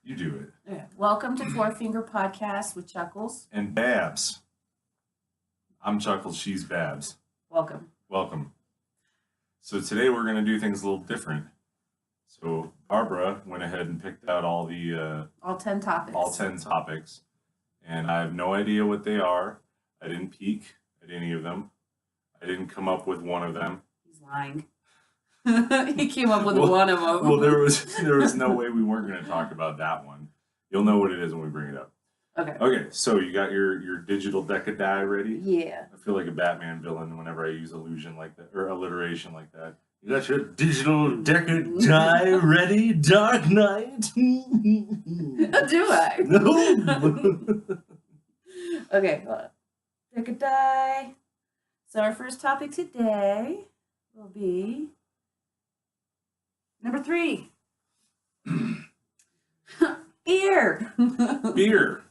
You do it. Okay. Welcome to Four Finger Podcast with Chuckles. And Babs. I'm Chuckles, she's Babs. Welcome. Welcome. So today we're going to do things a little different. So Barbara went ahead and picked out all 10 topics. All 10 topics. And I have no idea what they are. I didn't peek at any of them. I didn't come up with one of them. He's lying. He came up with one of them. Well, there was no way we weren't going to talk about that one. You'll know what it is when we bring it up. Okay. Okay, so you got your digital deck of die ready? Yeah. I feel like a Batman villain whenever I use illusion like that, or alliteration like that. You got your digital deck of die ready, Dark Knight? Do I? No. Okay, hold on. Deck of die. So our first topic today will be number 3. Beer. Beer.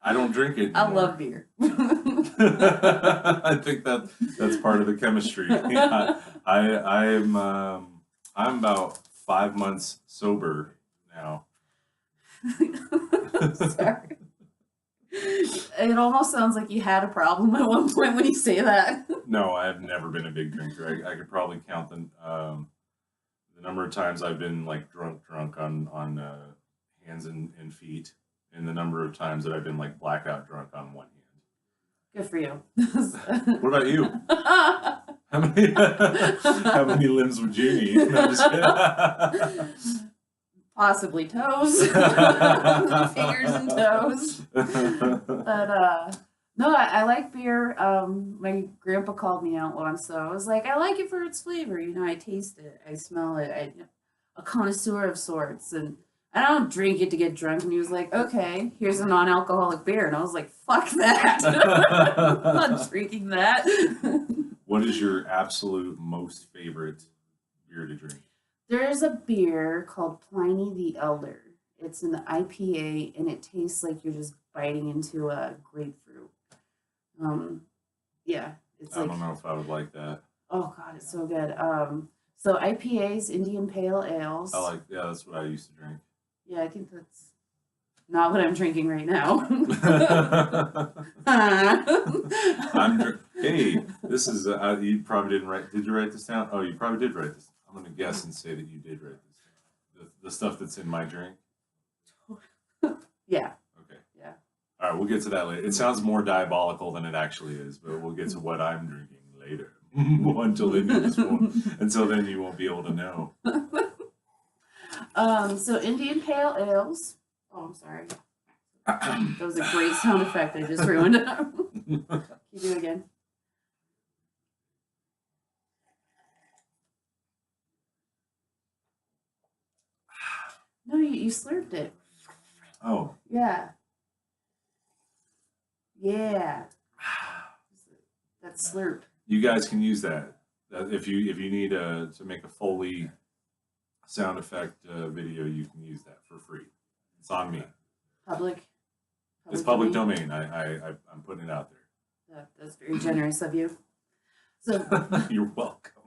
I don't drink it anymore. I love beer. I think that's part of the chemistry. I'm about 5 months sober now. Sorry. It almost sounds like you had a problem at one point when you say that. No, I have never been a big drinker. I could probably count the number of times I've been like drunk on hands and feet, and the number of times that I've been like blackout drunk on one hand. Good for you. What about you? How many limbs would you need? No, I'm just kidding. Possibly toes. Fingers and toes. But no, I like beer. My grandpa called me out once, so I was like, I like it for its flavor. You know, I taste it, I smell it. I'm a connoisseur of sorts, and I don't drink it to get drunk. And he was like, okay, here's a non-alcoholic beer. And I was like, fuck that. I'm not drinking that. What is your absolute most favorite beer to drink? There's a beer called Pliny the Elder. It's an IPA, and it tastes like you're just biting into a grapefruit. Yeah, it's I like, don't know if I would like that. oh god, it's so good. So IPAs, Indian Pale Ales. Yeah, that's what I used to drink. Yeah, I think that's not what I'm drinking right now. Hey, this is you probably didn't write. Did you write this down? Oh, you probably did write this. I'm gonna guess and say that you did write this down. The stuff that's in my drink. Yeah. Okay. Yeah. All right, we'll get to that later. It sounds more diabolical than it actually is, but we'll get to what I'm drinking later. Until then, you won't be able to know. So Indian Pale Ales. Oh, I'm sorry. That was a great sound effect. I just ruined it. Can you do it again? No, you slurped it. Oh. Yeah. Yeah. That slurp. You guys can use that. If you need to make a Foley sound effect video, you can use that for free. It's on me. It's public domain. I'm putting it out there. That's very generous of you. So you're welcome.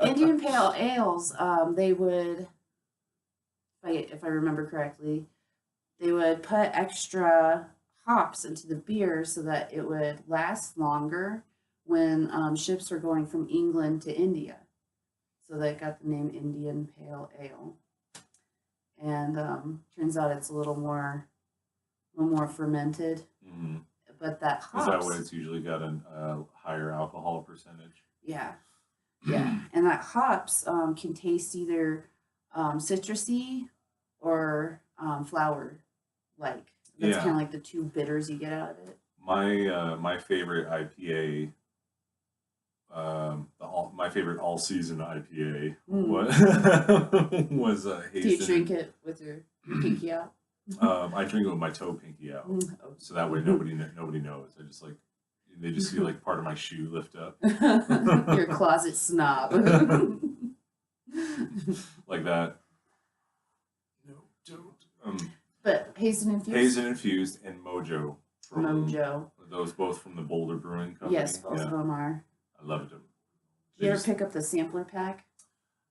Indian Pale Ales, they would, if I remember correctly, they would put extra hops into the beer so that it would last longer when ships were going from England to India. So they got the name Indian Pale Ale. And turns out it's a little more fermented. Mm-hmm. But that hops. Is that why it's usually got a higher alcohol percentage? Yeah. Yeah. And that hops can taste either citrusy or flower-like. That's kind of like the two bitters you get out of it. My favorite IPA, my favorite all-season IPA was Hasten. Do you drink it with your pinky out? I drink it with my toe pinky out, so that way nobody knows. They just see like part of my shoe lift up. You're a closet snob. Like that. No, don't. But Hazen infused. Hazen infused and Mojo. Mojo. Those both from the Boulder Brewing Company. Yes, both of them are. I loved them. Did you ever pick up the sampler pack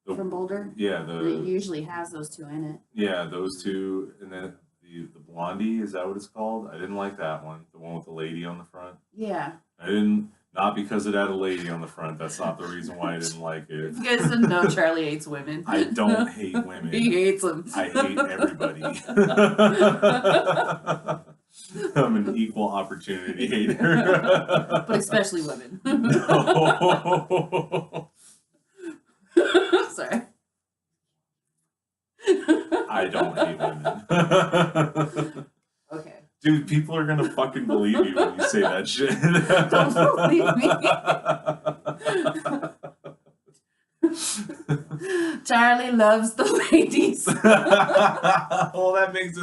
from Boulder? Yeah, it usually has those two in it. Yeah, those two, and then the Blondie, is that what it's called? I didn't like that one. The one with the lady on the front. Yeah. I didn't, not because it had a lady on the front. That's not the reason why I didn't like it. You guys didn't know Charlie hates women. I don't hate women. He hates them. I hate everybody. I'm an equal opportunity hater. But especially women. No. Sorry. I don't hate women. Okay. Dude, people are gonna fucking believe you when you say that shit. Don't believe me. Charlie loves the ladies. Well, that makes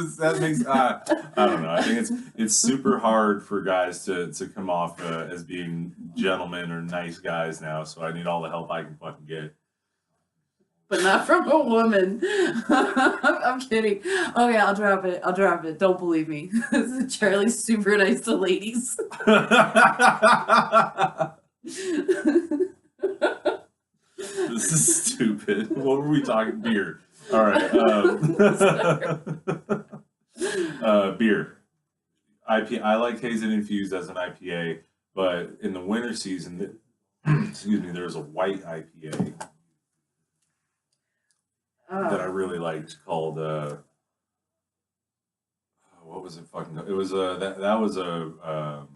I don't know. I think it's super hard for guys to come off as being gentlemen or nice guys now. So I need all the help I can fucking get. But not from a woman. I'm kidding. Oh yeah, I'll drop it. Don't believe me. Charlie's super nice to ladies. This is stupid. What were we talking? Beer. All right. Beer. IPA. I like hazy infused as an IPA, but in the winter season, excuse me, there's a white IPA that I really liked called. What was it? Fucking. It was that was the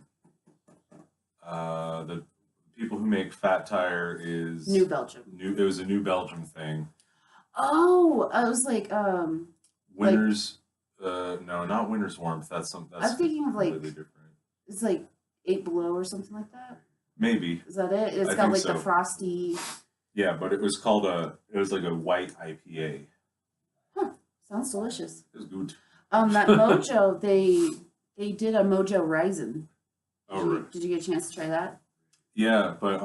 people who make Fat Tire is New Belgium. It was a New Belgium thing. Oh, I was like, Winter's, no, not Winter's Warmth. That's I'm thinking of completely different. It's like 8 Below or something like that. Maybe. Is that it? It's I got think like so. the frosty. Yeah, but it was called it was like a white IPA. Huh. Sounds delicious. It was good. That Mojo, they did a Mojo Rising. Oh, Did you get a chance to try that? Yeah, but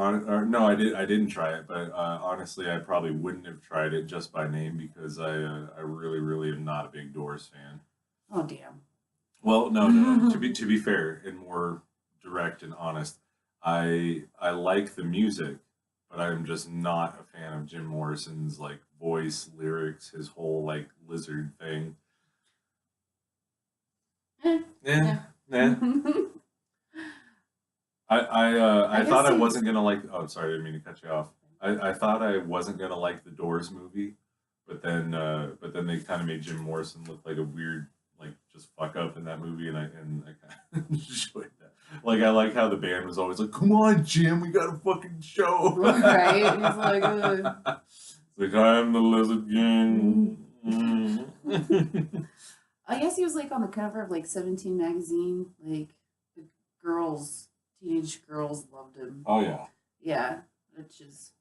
no, I didn't try it. But honestly, I probably wouldn't have tried it just by name because I really, really am not a big Doors fan. Oh damn. Well, no. To be fair and more direct and honest, I like the music, but I'm just not a fan of Jim Morrison's like voice, lyrics, his whole like lizard thing. Yeah. I thought I wasn't gonna like. Oh, sorry, I didn't mean to cut you off. I thought I wasn't gonna like the Doors movie, but then they kind of made Jim Morrison look like a weird, like just fuck up in that movie, and I kind of enjoyed that. Like I like how the band was always like, "Come on, Jim, we got a fucking show." Right? He's like, It's like I'm the Lizard King. I guess he was like on the cover of like 17 magazine. Like the teenage girls loved him. Oh yeah. Yeah, which is.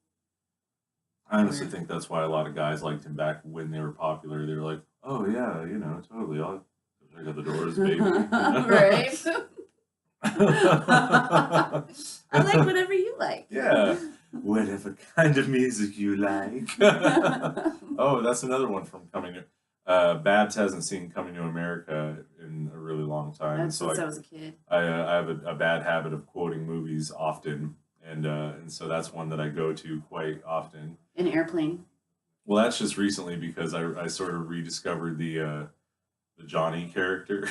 I honestly think that's why a lot of guys liked him back when they were popular. They were like, "Oh yeah, totally. I'll check out the Doors, baby." Right. I like whatever you like. Yeah. Whatever kind of music you like. Oh, that's another one from Coming to. Babs hasn't seen Coming to America in a really long time. Since I was a kid. I have a bad habit of quoting movies often, and so that's one that I go to quite often. An Airplane. Well, that's just recently because I sort of rediscovered the Johnny character.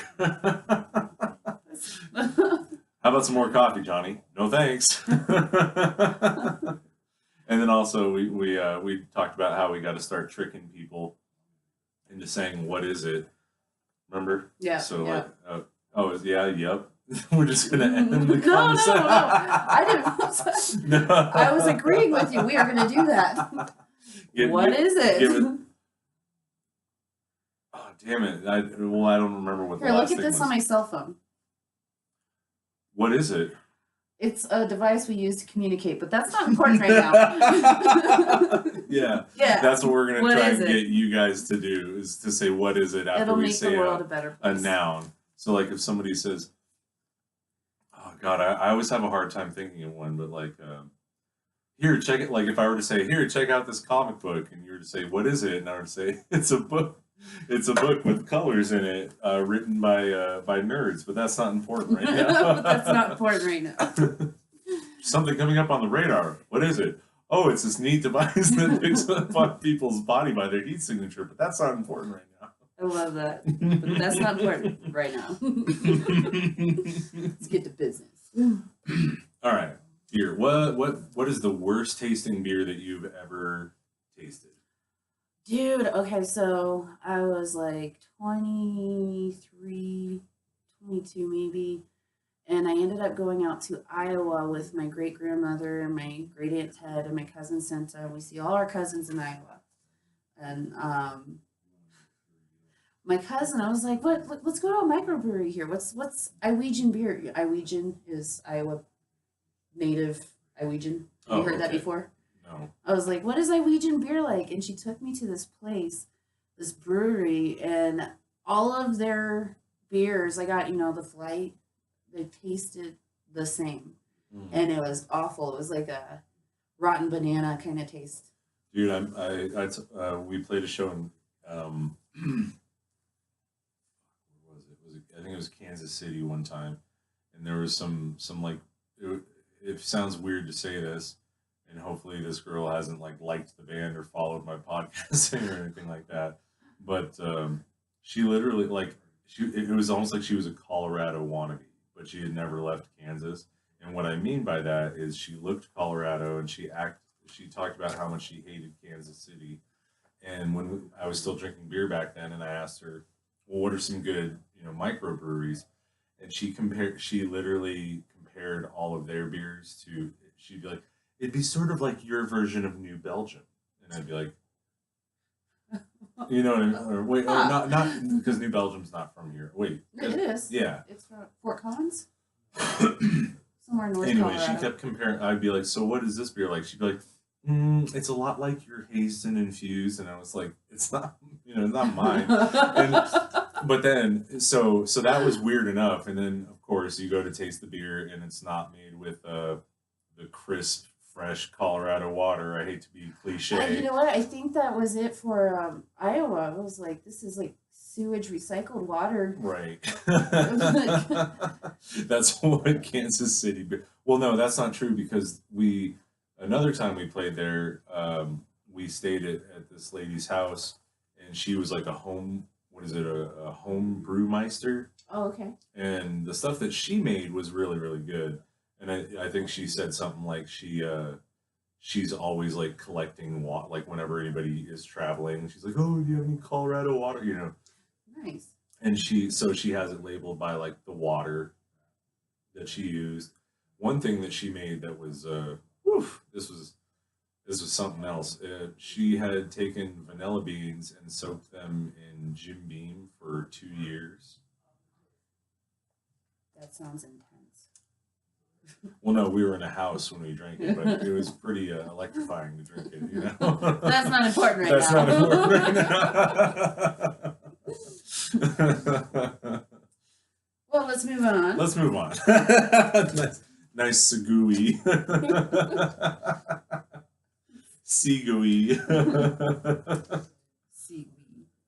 How about some more coffee, Johnny? No thanks. And then also we talked about how we got to start tricking people into saying what is it? Remember? Yeah. So yeah. Yep. We're just gonna end the conversation. No. I didn't. No. I was agreeing with you. We are gonna do that. What is it? Oh damn it! I don't remember what. Here, look at this on my cell phone. What is it? It's a device we use to communicate, but that's not important right now. Yeah. That's what we're gonna try and get you guys to do is to say what is it after we say the world a better place. A noun. So like if somebody says, "Oh God," I always have a hard time thinking of one, but like, here, check it. Like if I were to say, "Here, check out this comic book," and you were to say, "What is it?" and I were to say, "It's a book." It's a book with colors in it, written by nerds, but that's not important right now. But that's not important right now. Something coming up on the radar. What is it? Oh, it's this neat device that picks up on people's body by their heat signature, but that's not important right now. I love that. But that's not important right now. Let's get to business. All right, beer. What is the worst tasting beer that you've ever tasted? Dude, okay, so I was like 23, 22 maybe, and I ended up going out to Iowa with my great grandmother and my great aunt Ted and my cousin Senta. We see all our cousins in Iowa, and my cousin, I was like, let's go to a microbrewery here. What's Iowegian beer? Iowegian is Iowa native Iowegian. Have you heard that before? No. I was like, what is Iowegian beer like? And she took me to this place, this brewery, and all of their beers, I got, the flight, they tasted the same. And it was awful. It was like a rotten banana kind of taste. Dude, we played a show in, what was it? I think it was Kansas City one time, and there was some like, it sounds weird to say this, and hopefully this girl hasn't liked the band or followed my podcasting or anything like that. But she literally it was almost like she was a Colorado wannabe, but she had never left Kansas. And what I mean by that is she looked Colorado and she talked about how much she hated Kansas City. And when I was still drinking beer back then, and I asked her, well, what are some good microbreweries? And she literally compared all of their beers to. She'd be like, it'd be sort of like your version of New Belgium. And I'd be like, you know what I mean? Or wait, not because New Belgium's not from here. Wait. It is. Yeah. It's from Fort Collins? Somewhere north Anyway, Colorado. she kept comparing. I'd be like, so what is this beer like? She'd be like, it's a lot like your Hazen infused. And I was like, it's not, not mine. But then, so that was weird enough. And then, of course, you go to taste the beer and it's not made with the crisp, fresh Colorado water. I hate to be cliche. You know what? I think that was it for Iowa. I was like, this is like sewage recycled water. Right. That's what Kansas City. Well, no, that's not true because another time we played there, we stayed at this lady's house and she was like a home brewmeister. Oh, okay. And the stuff that she made was really, really good. And I think she said something like she's always collecting water, whenever anybody is traveling, she's like, oh, do you have any Colorado water? Nice. And she has it labeled by the water that she used. One thing that she made that was this was something else. She had taken vanilla beans and soaked them in Jim Beam for 2 years. That sounds intense. Well, no, we were in a house when we drank it, but it was pretty electrifying to drink it, That's not important right That's now. not important right now. Well, let's move on. Nice sagooey. Seagooey.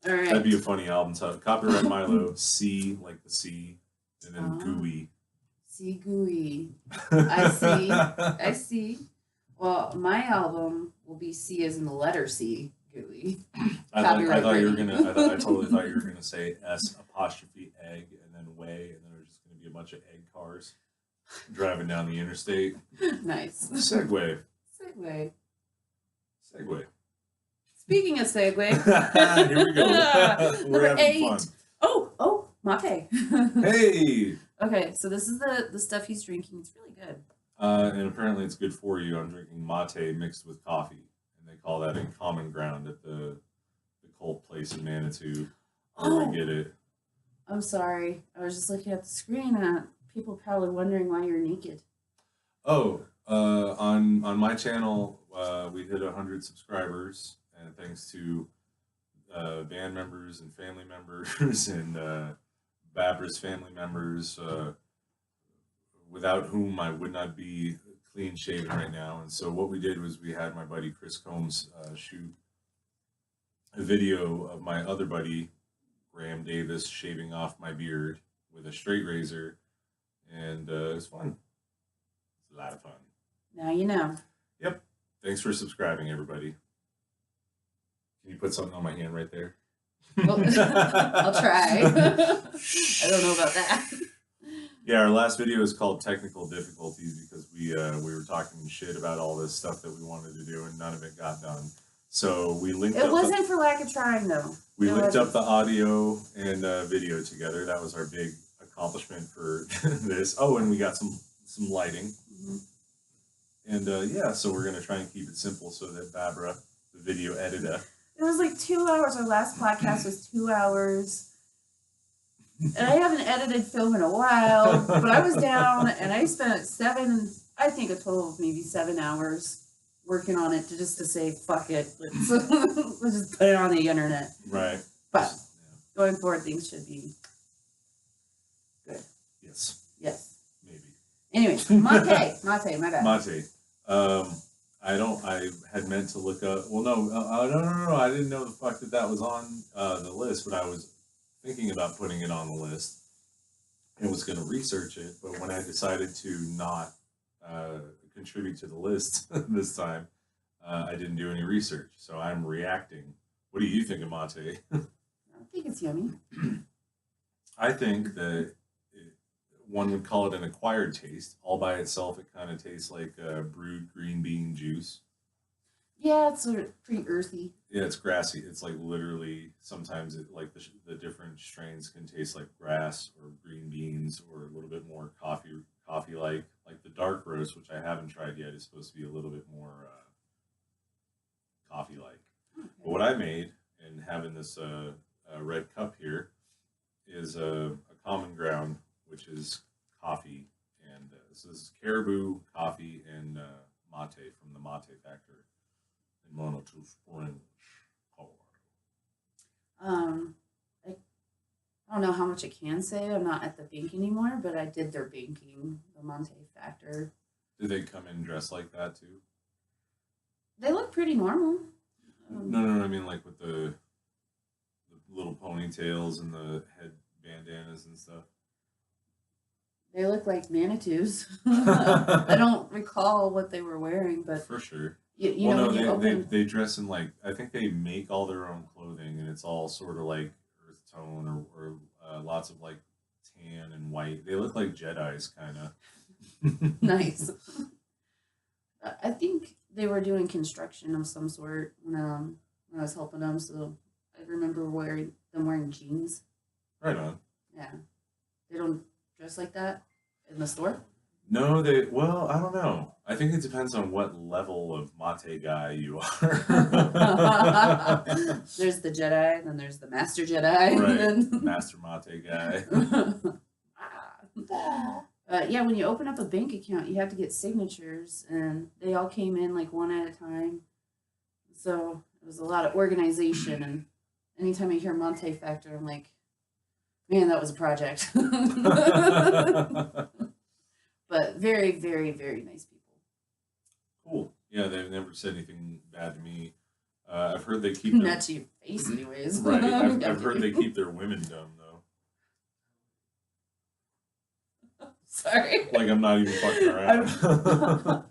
All right. That'd be a funny album title. Copyright Milo. Sea, like the sea, and then gooey. Sea gooey. I see. Well, my album will be C as in the letter C, gooey. I totally thought you were gonna say S apostrophe egg and then way, and then there's just gonna be a bunch of egg cars driving down the interstate. Nice. Segway. Speaking of Segway. Here we go. We're Number 8. fun. Oh, mate. Hey. Okay, so this is the stuff he's drinking. It's really good. And apparently it's good for you. I'm drinking mate mixed with coffee, and they call that in Common Ground at the cult place in Manitou. Where we get it. I'm sorry. I was just looking at the screen and people probably wondering why you're naked. Oh, on my channel, we hit 100 subscribers, and thanks to band members and family members and Babra's family members, without whom I would not be clean shaven right now. And so what we did was we had my buddy Chris Combs shoot a video of my other buddy Graham Davis shaving off my beard with a straight razor, and it was fun. It's a lot of fun. Now you know. Yep. Thanks for subscribing, everybody. Can you put something on my hand right there? Well, I'll try. I don't know about that. Yeah, our last video is called Technical Difficulties because we were talking shit about all this stuff that we wanted to do and none of it got done. So we linked. It wasn't for lack of trying, though. We linked up the audio and video together. That was our big accomplishment for this. Oh, and we got some lighting. Mm-hmm. And yeah, so we're gonna try and keep it simple so that Barbara, the video editor. It was like 2 hours. Our last podcast was 2 hours. And I haven't edited film in a while, but I was down and I spent I think a total of maybe 7 hours working on it just to say, fuck it. Let's just put it on the internet. Right. But going forward, things should be good. Yes. Yes. Maybe. Anyway, mate, my bad. Mate. I had meant to look up, well, no, I didn't know the fuck that was on the list, but I was thinking about putting it on the list and was going to research it, but when I decided to not contribute to the list this time, I didn't do any research, so I'm reacting. What do you think of mate? I think it's yummy. I think that one would call it an acquired taste. All by itself, it kind of tastes like brewed green bean juice. Yeah, it's sort of pretty earthy. Yeah, it's grassy. It's like literally sometimes the different strains can taste like grass or green beans or a little bit more coffee like. Like the dark roast, which I haven't tried yet, is supposed to be a little bit more coffee like. Okay. But what I made and having this red cup here is a common ground, which is coffee, and this is caribou coffee and mate from the Mate Factory in Monotone Springs, Colorado. I don't know how much I can say. I'm not at the bank anymore, but I did their banking, the Mate Factory. Did they come in dressed like that too? They look pretty normal. No, I mean like with the little ponytails and the head bandanas and stuff. They look like Manitous. I don't recall what they were wearing, but for sure. You know, they dress in like, I think they make all their own clothing, and it's all sort of like earth tone or lots of like tan and white. They look like Jedis, kind of. Nice. I think they were doing construction of some sort when I was helping them, so I remember them wearing jeans. Right on. Yeah. They don't dress like that in the store? No, well, I don't know. I think it depends on what level of mate guy you are. There's the Jedi, and then there's the Master Jedi. Right, Master Mate guy. Yeah, when you open up a bank account, you have to get signatures, and they all came in like one at a time. So it was a lot of organization, and anytime I hear Mate Factor, I'm like, man, that was a project. But very, very, very nice people. Cool. Yeah, they've never said anything bad to me. I've heard they keep not to your face, anyways. Right. I've heard they keep their women dumb though. Sorry. Like I'm not even fucking around.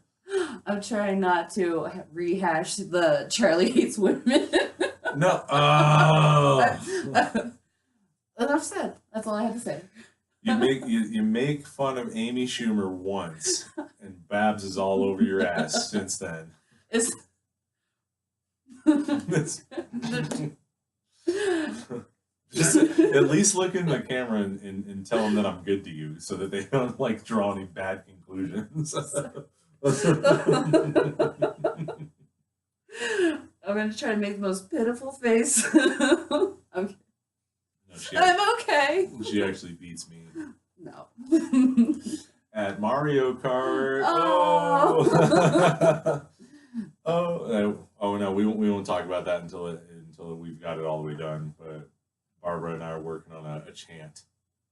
I'm trying not to rehash the Charlie Hates Women. No. Oh. Enough said. That's all I had to say. You make fun of Amy Schumer once, and Babs is all over your ass since then. Just at least look in the camera and tell them that I'm good to you, so that they don't like draw any bad conclusions. I'm gonna try to make the most pitiful face. Okay. No, I'm okay. She actually beats me. No. At Mario Kart. Oh. Oh no, we won't talk about that until we've got it all the way done. But Barbara and I are working on a chant.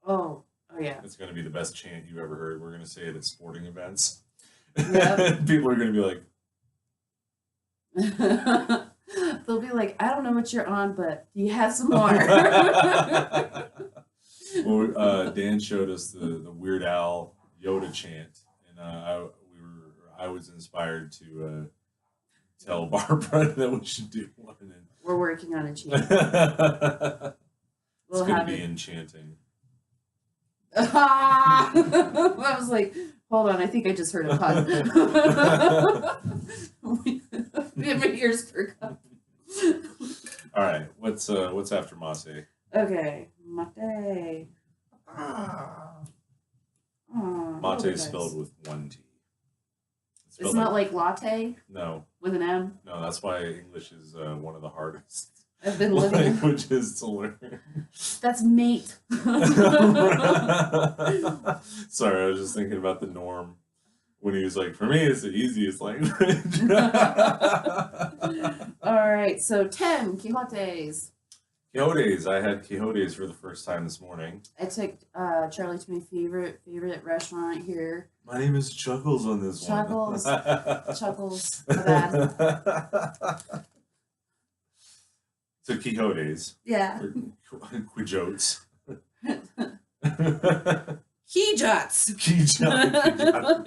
Oh yeah. It's going to be the best chant you've ever heard. We're going to say it at sporting events. Yep. People are going to be like. They'll be like, I don't know what you're on, but do you have some more? Well, Dan showed us the Weird Al Yoda chant, and I was inspired to tell Barbara that we should do one. And We're working on enchanting. It's going to be enchanting. I was like, hold on, I think I just heard a pun. We have my ears perked up. All right, what's after Mase? Okay, mate. Mate is spelled with one T. It's not like latte? No. With an M? No, that's why English is one of the hardest I've been living languages to learn. That's mate. Sorry, I was just thinking about the Norm when he was like, for me, it's the easiest language. All right, so 10 Quixotes. Quixotes. I had Quixotes for the first time this morning. I took Charlie to my favorite restaurant here. My name is Chuckles on this Chuckles. one. Chuckles. My bad. So Quixotes. Yeah. Quixotes. Quixotes.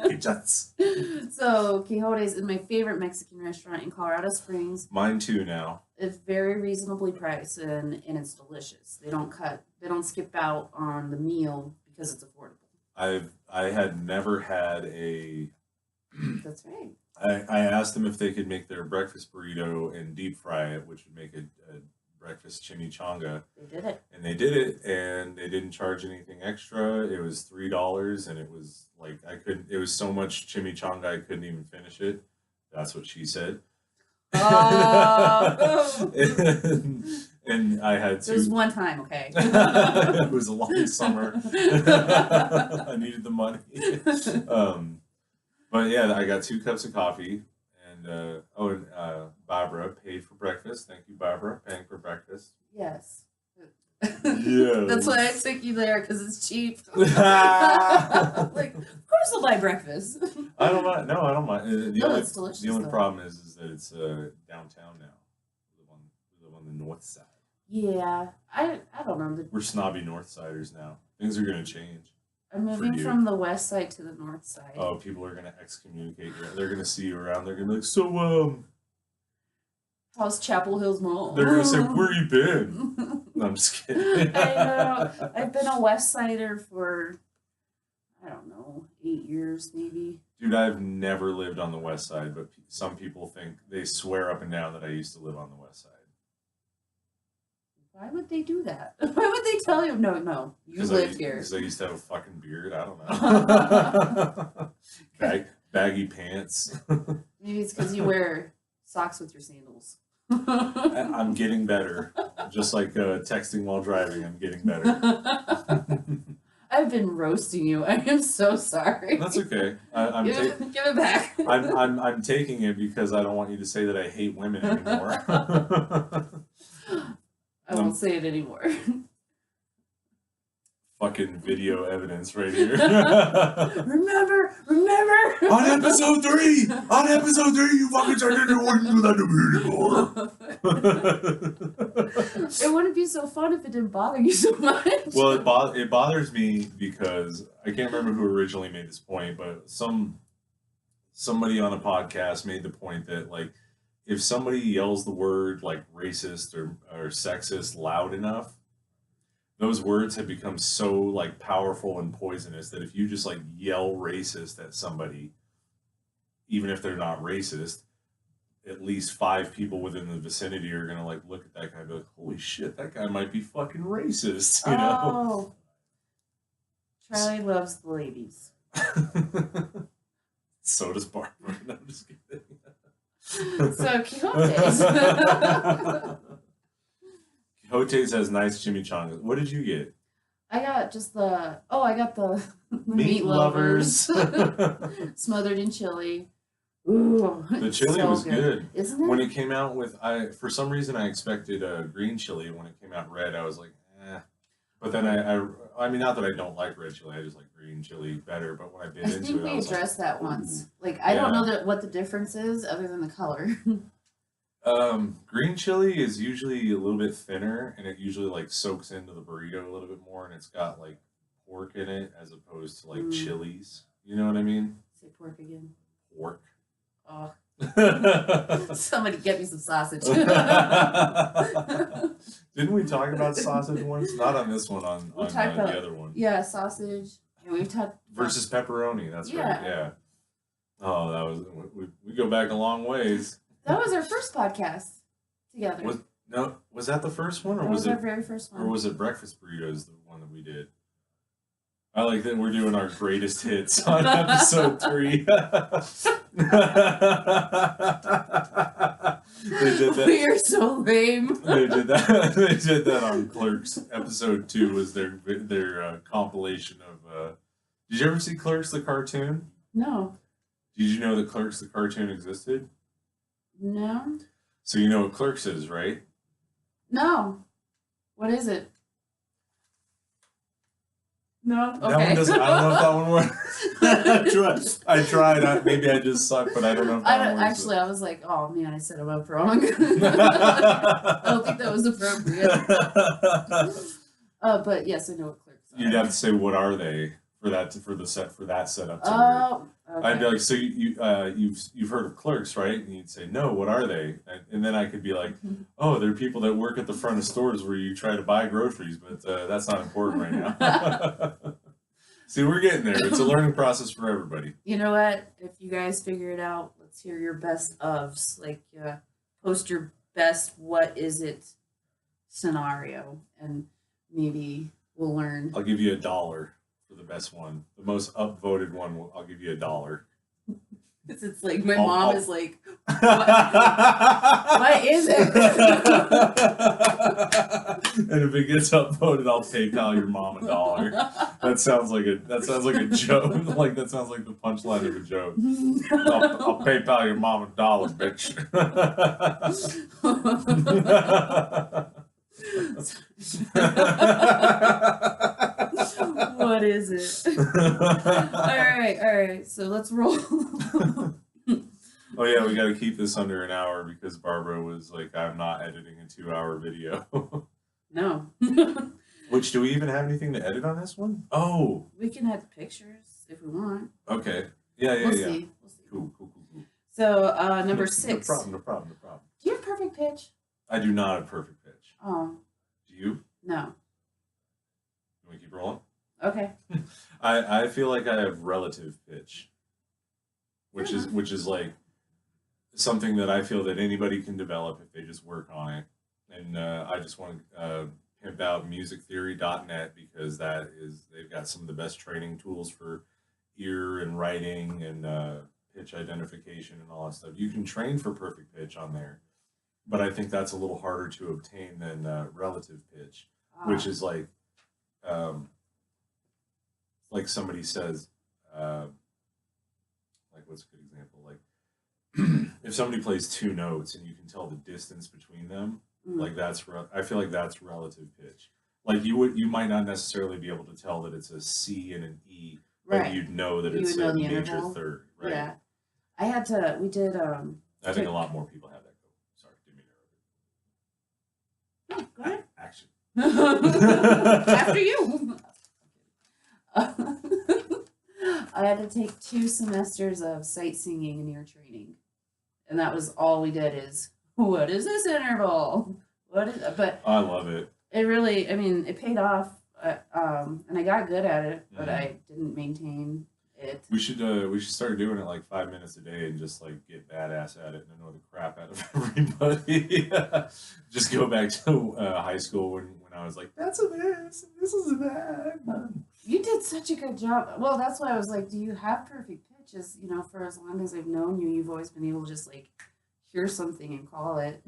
Quixotes. So Quixotes is my favorite Mexican restaurant in Colorado Springs. Mine too now. It's very reasonably priced and it's delicious. They don't skip out on the meal because it's affordable. I had never had a. That's right. I asked them if they could make their breakfast burrito and deep fry it, which would make a breakfast chimichanga. They did it. And they did it, and they didn't charge anything extra. It was $3, and it was like it was so much chimichanga I couldn't even finish it. That's what she said. Oh. And I had to. It was one time, okay. It was a long summer. I needed the money. But yeah, I got 2 cups of coffee, and Barbara paid for breakfast. Thank you, Barbara, paying for breakfast. Yes. Yeah. That's why I took you there, because it's cheap. Like, of course I'll buy breakfast. I don't mind. No, I don't mind. It's delicious. The only problem is that it's downtown now. We live on the north side. Yeah, I don't know. We're snobby north siders now. Things are going to change. I'm moving from the west side to the north side. Oh, people are going to excommunicate you. They're going to see you around. They're going to be like, so, how's Chapel Hills Mall? They're going to say, where you been? No, I'm just kidding. I know. I've been a west sider for, I don't know, 8 years maybe. Dude, I've never lived on the west side, but some people think, they swear up and down that I used to live on the west side. Why would they do that? Why would they tell you? No, you live here. Because I used to have a fucking beard. I don't know. Baggy pants. Maybe it's because you wear socks with your sandals. I'm getting better. Just like texting while driving, I'm getting better. I've been roasting you. I am so sorry. That's okay. Give it back. I'm taking it because I don't want you to say that I hate women anymore. I won't say it anymore. Fucking video evidence right here. Remember. On episode 3, you fucking said you wouldn't do that to me anymore. It wouldn't be so fun if it didn't bother you so much. Well, it bothers me because I can't remember who originally made this point, but somebody on a podcast made the point that, like, if somebody yells the word like racist or sexist loud enough, those words have become so like powerful and poisonous that if you just like yell racist at somebody, even if they're not racist, at least 5 people within the vicinity are gonna like look at that guy and be like, holy shit, that guy might be fucking racist, you know? Charlie loves the ladies. So does Barbara. No, I'm just kidding. So Quixotes. Quixotes has nice chimichangas. What did you get? I got just the meat lovers. Smothered in chili. Ooh, the chili was good. Isn't it? When it came out for some reason I expected green chili. When it came out red, I was like, eh. But then I mean, not that I don't like red chili, I just like green chili better. But when I bit into it, I think we addressed that once. Like, I don't know what the difference is other than the color. Green chili is usually a little bit thinner, and it usually like soaks into the burrito a little bit more, and it's got like pork in it as opposed to like chilies. You know what I mean? Say pork again. Pork. Oh, Somebody get me some sausage. Didn't we talk about sausage once? Not on this one, on the other one. Yeah, sausage. And we've talked versus pepperoni. That's right. Yeah. Oh, that was we go back a long ways. That was our first podcast together. Was that the first one, or was our very first one? Or was it breakfast burritos, the one that we did? I like that we're doing our greatest hits on episode 3. They did that. We are so lame. They did that. They did that on Clerks. Episode 2 was their compilation of. Did you ever see Clerks the cartoon? No. Did you know that Clerks the cartoon existed? No. So you know what Clerks is, right? No. What is it? No. Okay. That one doesn't. I don't know if that one worked. I tried. Maybe I just suck, but I don't know if that one works. Actually, I was like, oh man, I set him up wrong. I don't think that was appropriate. But yes, I know what Clerks are. You'd have to say, what are they for that setup? Oh. Okay. I'd be like, so you've heard of Clerks, right? And you'd say, no, what are they? And then I could be like, oh, they're people that work at the front of stores where you try to buy groceries, but that's not important right now. See, we're getting there. It's a learning process for everybody. You know what? If you guys figure it out, let's hear your best ofs. Like, post your best what is it scenario, and maybe we'll learn. I'll give you $1. For the best one, the most upvoted one, I'll give you $1. It's like my mom is like, what is it? And if it gets upvoted, I'll PayPal your mom $1. That sounds like a joke. Like that sounds like the punchline of a joke. I'll PayPal your mom $1, bitch. What is it? all right, so let's roll. Oh yeah, we got to keep this under an hour because Barbara was like, I'm not editing a 2-hour video. No. Which, do we even have anything to edit on this one? Oh, we can add the pictures if we want. Okay. Yeah. We'll see. Cool. So number 6. No problem. Do you have perfect pitch? I do not have perfect pitch. Oh. Do you? No. Can we keep rolling? Okay. I feel like I have relative pitch, which is like something that I feel that anybody can develop if they just work on it. And I just want to pimp out musictheory.net because they've got some of the best training tools for ear and writing and pitch identification and all that stuff. You can train for perfect pitch on there, but I think that's a little harder to obtain than relative pitch, which is like somebody says, like what's a good example? Like if somebody plays 2 notes and you can tell the distance between them, like I feel like that's relative pitch. Like you might not necessarily be able to tell that it's a C and an E, right. But you'd know that it's a major interval. Third, right? Yeah. We did I think a lot more people have that go. Sorry, didn't mean to interrupt. Go ahead. Action. After you. I had to take 2 semesters of sight singing and ear training, and that was all we did. Is what is this interval? But I love it. It really, it paid off, and I got good at it, but I didn't maintain it. We should start doing it like 5 minutes a day and just like get badass at it and annoy the crap out of everybody. Just go back to high school when I was like, that's a this, and this is a that. You did such a good job. Well, that's why I was like, do you have perfect pitches? For as long as I've known you, you've always been able to just like hear something and call it.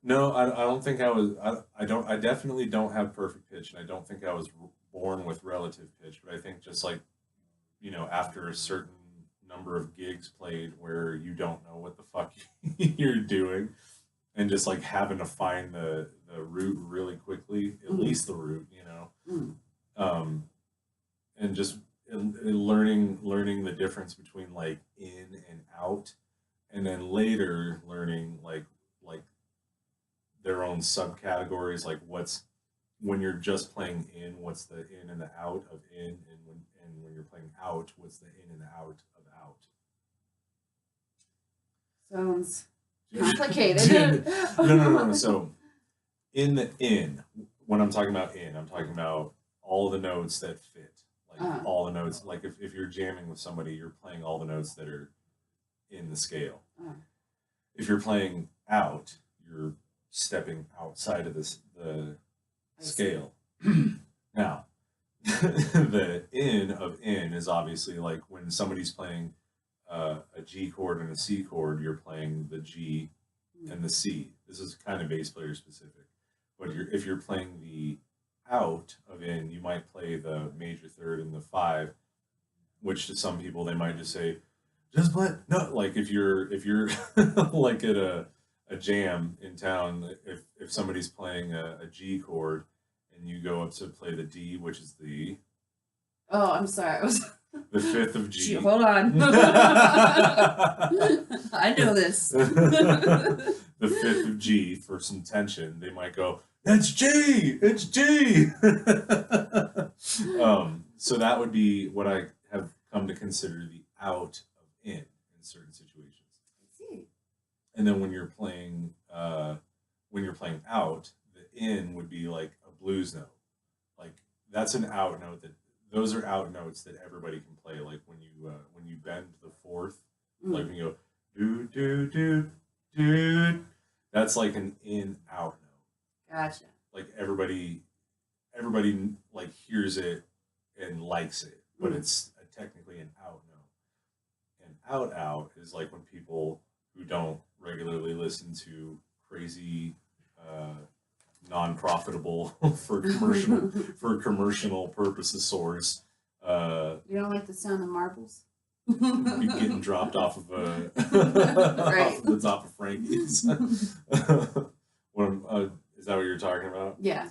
No, I don't think I was. I definitely don't have perfect pitch, and I don't think I was born with relative pitch. But I think just like, after a certain number of gigs played where you don't know what the fuck you're doing, and just like having to find the root really quickly, at least the root, and just learning the difference between like in and out, and then later learning like their own subcategories, like what's when you're just playing in, what's the in and the out of in, and when you're playing out, what's the in and out of out. Sounds complicated. No. So when I'm talking about I'm talking about all the notes that fit. Like all the notes, like if you're jamming with somebody, you're playing all the notes that are in the scale. If you're playing out, you're stepping outside of the scale. Now, the in is obviously like when somebody's playing a G chord and a C chord, you're playing the G and the C. This is kind of bass player specific. But if you're playing the out of in, you might play the major third and the 5, which to some people they might just say, just play no. Like if you're like at a jam in town, if somebody's playing a G chord and you go up to play the D, which is the I'm sorry, I was the 5th of G. Hold on. I know this. The 5th of G for some tension, they might go, it's G! It's G! So that would be what I have come to consider the out of in certain situations. I see. And then when you're playing out, the in would be like a blues note. Like that's an out note those are out notes that everybody can play. Like when you bend the 4th, like when you go do do do do, that's like an in out note. Gotcha. Like everybody like hears it and likes it, but it's technically an out note. And out is like when people who don't regularly listen to crazy non-profitable for commercial purposes source. You don't like the sound of marbles? Be getting dropped off of Right. off of the top of Frankie's. Is that what you're talking about? Yeah.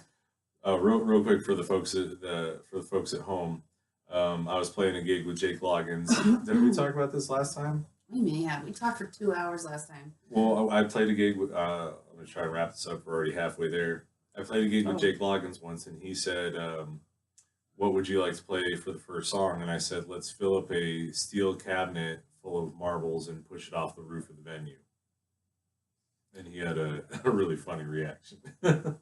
Real quick for the folks at home, I was playing a gig with Jake Loggins. Did we talk about this last time? We may have. We talked for 2 hours last time. Well, I played a gig with. I'm gonna try and wrap this up. We're already halfway there. I played a gig with Jake Loggins once, and he said, "What would you like to play for the first song?" And I said, "Let's fill up a steel cabinet full of marbles and push it off the roof of the venue." And he had a really funny reaction. And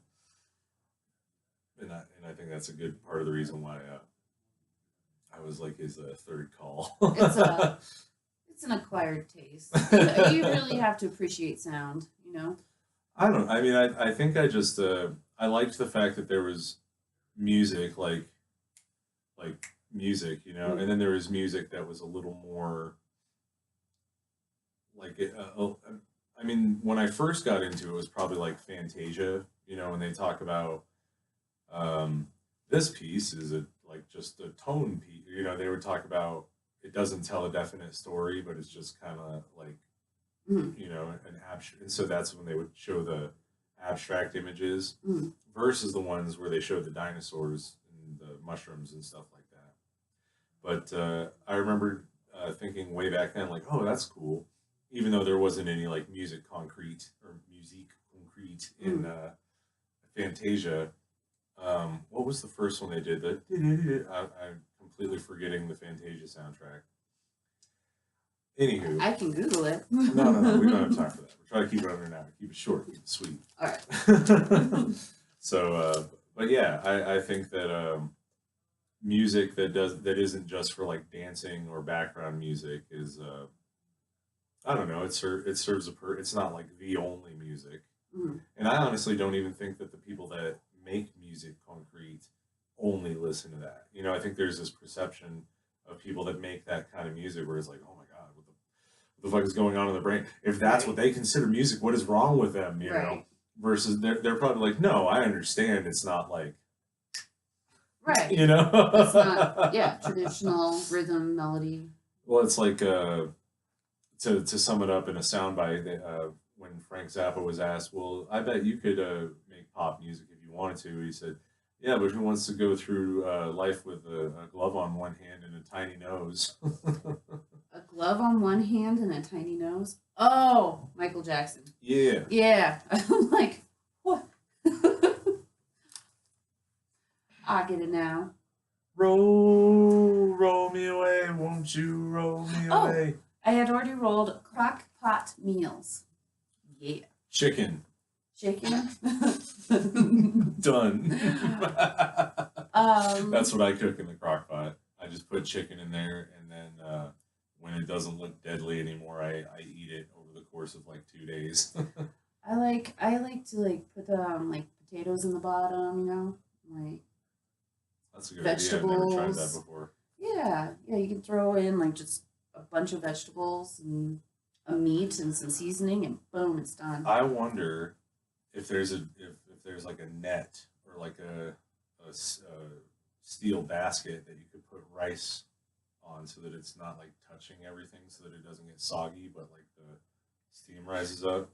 I think that's a good part of the reason why I was like his third call. It's an acquired taste. You really have to appreciate sound, you know? I don't. I mean, I think I just I liked the fact that there was music, like music, you know, and then there was music that was a little more like I mean, when I first got into it, it was probably like Fantasia, you know, when they talk about this piece is like just a tone piece, you know, they would talk about it doesn't tell a definite story, but it's just kind of like, you know, an abstract. And so that's when they would show the abstract images versus the ones where they showed the dinosaurs and the mushrooms and stuff like that. But I remember thinking way back then, like, oh, that's cool. Even though there wasn't any like music concrete in Fantasia. What was the first one they did? I'm completely forgetting the Fantasia soundtrack. Anywho, I can Google it. No, we don't have time for that. We're trying to keep it under an hour, keep it short, keep it sweet. All right. So, but yeah, I think that music that isn't just for like dancing or background music is I don't know. It serves it's not like the only music, and I honestly don't even think that the people that make music concrete only listen to that. You know, I think there's this perception of people that make that kind of music where it's like, oh my god, what the fuck is going on in their brain? If that's what they consider music, what is wrong with them? You know, versus they're probably like, no, I understand. It's not like, right. You know, it's not traditional rhythm melody. Well, it's like to sum it up in a soundbite. When Frank Zappa was asked, well, I bet you could make pop music if you wanted to. He said, yeah, but who wants to go through life with a glove on one hand and a tiny nose? A glove on one hand and a tiny nose? Oh, Michael Jackson. Yeah. Yeah. I'm like, what? I get it now. Roll me away, won't you roll me away? I had already rolled crock pot meals. Yeah. Chicken. Chicken. Done. That's what I cook in the crock pot. I just put chicken in there, and then when it doesn't look deadly anymore, I eat it over the course of like 2 days. I like to like put like potatoes in the bottom, you know, like That's a good vegetables. idea. I've never tried that before. Yeah, you can throw in like just a bunch of vegetables and a meat and some seasoning, and boom, it's done. I wonder if there's if there's like a net or like a steel basket that you could put rice on so that it's not like touching everything, so that it doesn't get soggy, but like the steam rises up.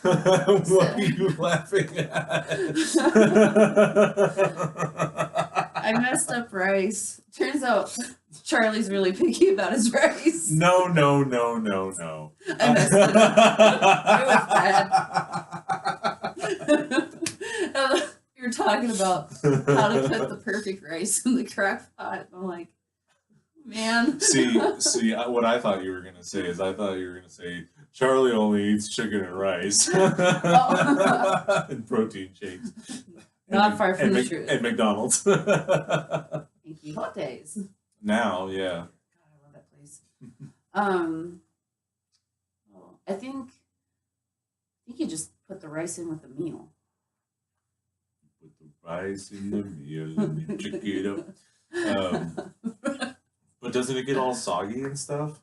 What are you laughing at? I messed up rice. Turns out Charlie's really picky about his rice. No. I messed it up. It was bad. You were talking about how to put the perfect rice in the crock pot. I'm like, man. See, what I thought you were going to say is I thought you were going to say, Charlie only eats chicken and rice. And protein shakes. Not far from the truth. At McDonald's. Quixotes. Now, yeah. God, I love that place. I think you just put the rice in with the meal. Put the rice in the meal and you check it up. But doesn't it get all soggy and stuff?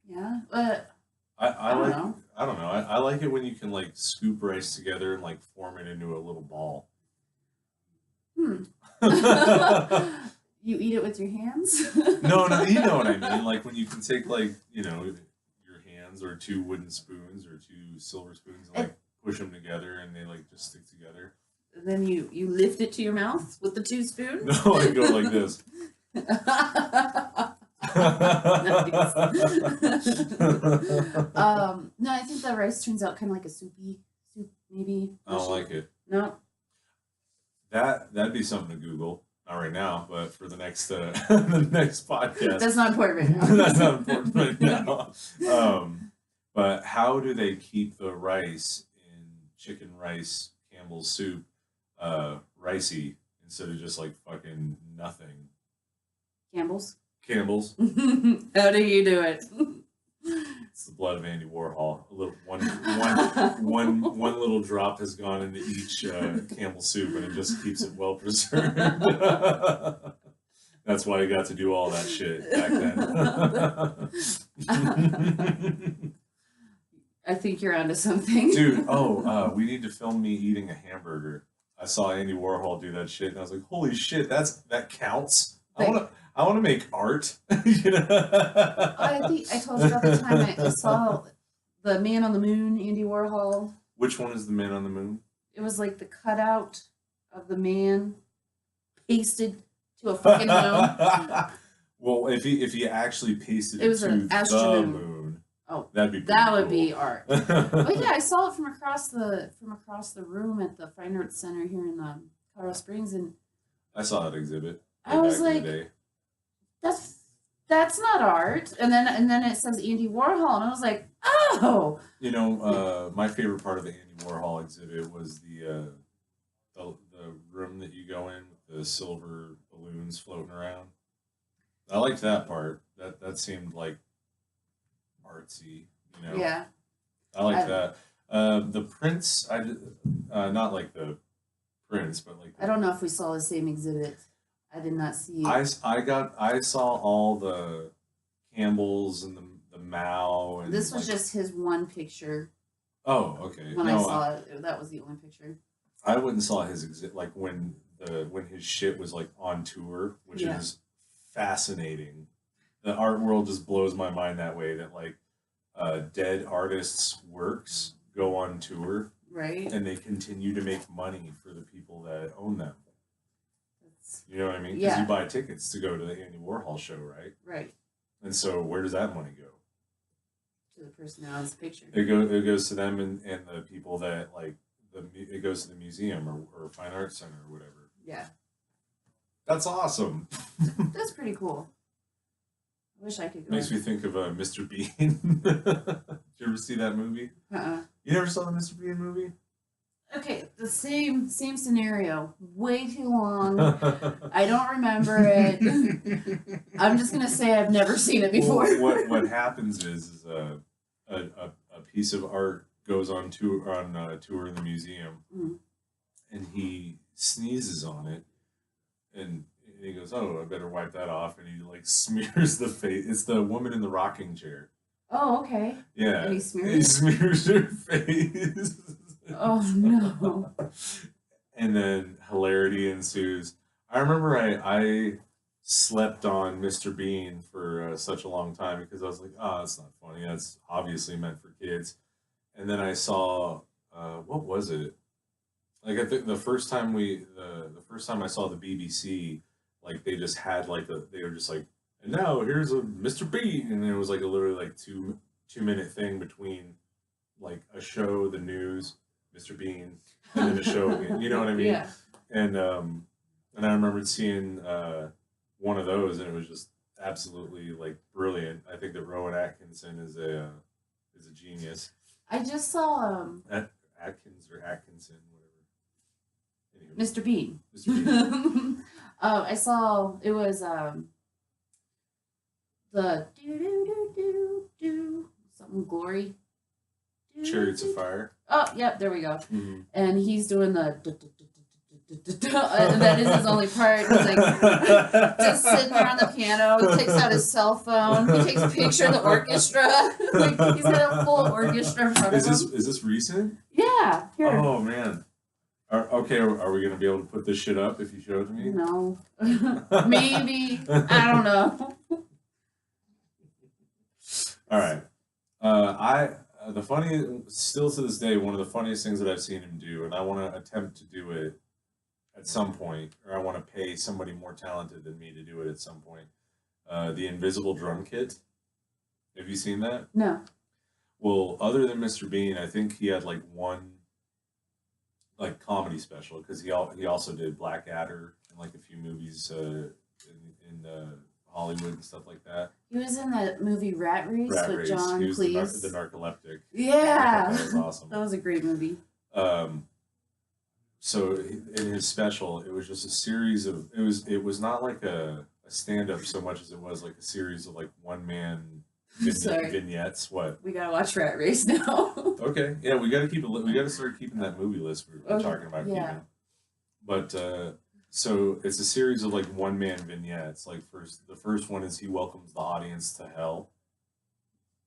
Yeah, but I don't know. I like it when you can like scoop rice together and like form it into a little ball. You eat it with your hands? No, you know what I mean. Like when you can take like, you know, your hands or 2 wooden spoons or 2 silver spoons and like push them together and they like just stick together. And then you lift it to your mouth with the 2 spoons? No, I go like this. No, I think the rice turns out kind of like a soup maybe. I don't like it. No. That'd be something to Google. Not right now, but for the next the next podcast. That's not important right now. That's not important right now. But how do they keep the rice in chicken rice Campbell's soup ricey instead of just like fucking nothing? Campbell's. How do you do it? It's the blood of Andy Warhol. A little one little drop has gone into each Campbell soup, and it just keeps it well preserved. That's why he got to do all that shit back then. I think you're onto something, dude. We need to film me eating a hamburger. I saw Andy Warhol do that shit, and I was like, "Holy shit, that counts." I want to make art. You know? I think I told you about the time I saw the Man on the Moon, Andy Warhol. Which one is the Man on the Moon? It was like the cutout of the man pasted to a fucking moon. Well, if he actually pasted it to the moon, that'd be that would cool. be art. But yeah, I saw it from across the room at the Fine Arts Center here in Colorado Springs, and I saw that exhibit. I was like, that's not art. And then it says Andy Warhol, and I was like, oh. You know, my favorite part of the Andy Warhol exhibit was the room that you go in with the silver balloons floating around. I liked that part. That seemed like artsy, you know. Yeah. I liked that. The Prince, not like the Prince, but like I don't know if we saw the same exhibit. I did not see. I saw all the Campbells and the Mao and this was just his one picture. Oh, okay. When I saw it, that was the only picture. I went and saw his exhibit like when his shit was like on tour, which is fascinating. The art world just blows my mind that way. That like dead artists' works go on tour, right? And they continue to make money for the people that own them. You know what I mean? Because Yeah. you buy tickets to go to the Andy Warhol show, right? Right. And so where does that money go? To the person that owns the picture. It goes to them and the people that like it goes to the museum or Fine Arts Center or whatever. Yeah. That's awesome. That's pretty cool. Wish I could go. Makes me think of Mr. Bean. Did you ever see that movie? You never saw the Mr. Bean movie? Okay, the same scenario. Way too long. I don't remember it. I'm just gonna say I've never seen it before. Well, what happens is a piece of art goes on tour in the museum, and he sneezes on it, and he goes, "Oh, I better wipe that off," and he like smears the face. It's the woman in the rocking chair. Oh, okay. Yeah. And he smears her face. Oh no. And then hilarity ensues. I remember I slept on Mr. Bean for such a long time because I was like, oh, that's not funny. That's obviously meant for kids. And then I saw, what was it? Like I think the first time I saw the BBC, like they just had they were just like, and now here's a Mr. Bean, and it was like a literally like 2 minute thing between like a show, the news, Mr. Bean, and then a show again. You know what I mean? Yeah. And I remember seeing one of those, and it was just absolutely like brilliant. I think that Rowan Atkinson is a genius. I just saw Atkins or Atkinson, whatever. Anywho. Mr. Bean. Mr. Bean. I saw it was the something glory. Chariots of Fire. Oh, yep, there we go. Mm-hmm. And he's doing the and that is his only part. He's like just sitting there on the piano. He takes out his cell phone. He takes a picture of the orchestra. Like he's got a full orchestra in front of him. Is this recent? Yeah. Here. Oh man. Are we gonna be able to put this shit up if you show it to me? No. Maybe. I don't know. All right. Still to this day, one of the funniest things that I've seen him do, and I want to attempt to do it at some point, or I want to pay somebody more talented than me to do it at some point. The invisible drum kit. Have you seen that? No. Well, other than Mr. Bean, I think he had like one like comedy special because he also did Blackadder and like a few movies in Hollywood and stuff like that. He was in that movie Rat Race with John He was Cleese. the narcoleptic. Yeah. That was awesome. That was a great movie. So in his special, it was just a series of it was not like a stand-up so much as it was like a series of like one-man vignettes. What? We gotta watch Rat Race now. Okay, yeah, we gotta we gotta start keeping that movie list we're talking about keeping. But so it's a series of like one-man vignettes. Like the first one is he welcomes the audience to hell.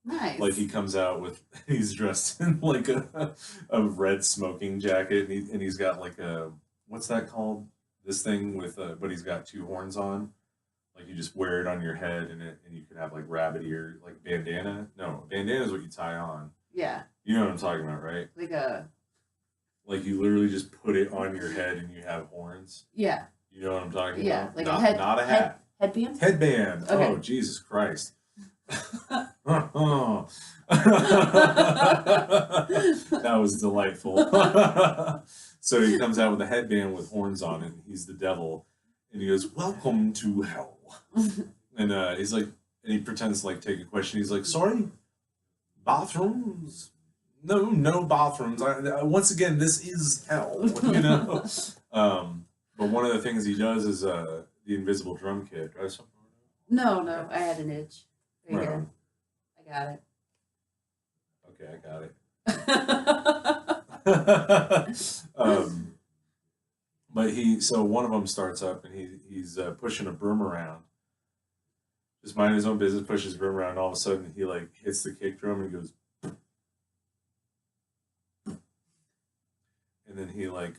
Nice. Like he comes out he's dressed in like a red smoking jacket, and he's got like what's that called? This thing with but he's got two horns on. Like you just wear it on your head, and you can have like rabbit ear, like bandana. No, bandana is what you tie on. Yeah. You know what I'm talking about, right? Like you literally just put it on your head, and you have horns. Yeah. You know what I'm talking about? Yeah, like not a hat. Headband. Headband. Okay. Oh Jesus Christ. That was delightful. So he comes out with a headband with horns on it, and he's the devil, and he goes, "Welcome to hell." And he's like, and he pretends to like take a question. He's like, "Sorry, bathrooms? No bathrooms. Once again, this is hell." You know. But one of the things he does is the invisible drum kit. Right? No, I had an itch. There you go. I got it. Okay, I got it. But one of them starts up, and he's pushing a broom around, just minding his own business, pushes the broom around, and all of a sudden he like hits the kick drum and he goes, and then he like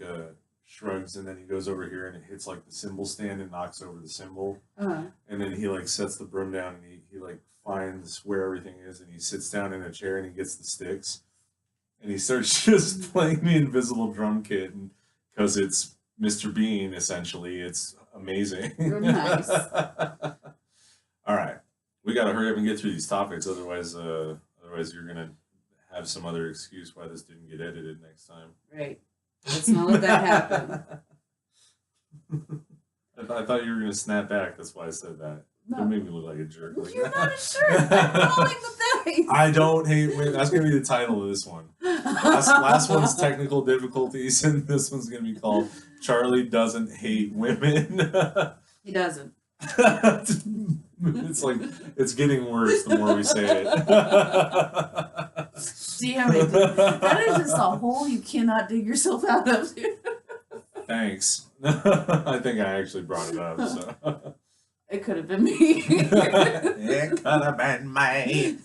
shrugs, and then he goes over here and it hits like the cymbal stand and knocks over the cymbal. And then he like sets the broom down, and he like finds where everything is, and he sits down in a chair, and he gets the sticks, and he starts just playing the invisible drum kit, and because it's Mr. Bean, essentially, it's amazing. Nice. All right, we got to hurry up and get through these topics, otherwise you're gonna have some other excuse why this didn't get edited next time. Right. Let's not let that happen. I thought you were gonna snap back. That's why I said that. No. Don't make me look like a jerk. You're not a jerk. I'm rolling the dice. I don't hate women. That's going to be the title of this one. Last one's technical difficulties, and this one's going to be called Charlie Doesn't Hate Women. He doesn't. It's like, it's getting worse the more we say it. Damn it. That is just a hole you cannot dig yourself out of, dude. Thanks. I think I actually brought it up, so. It could have been me. It could have been me.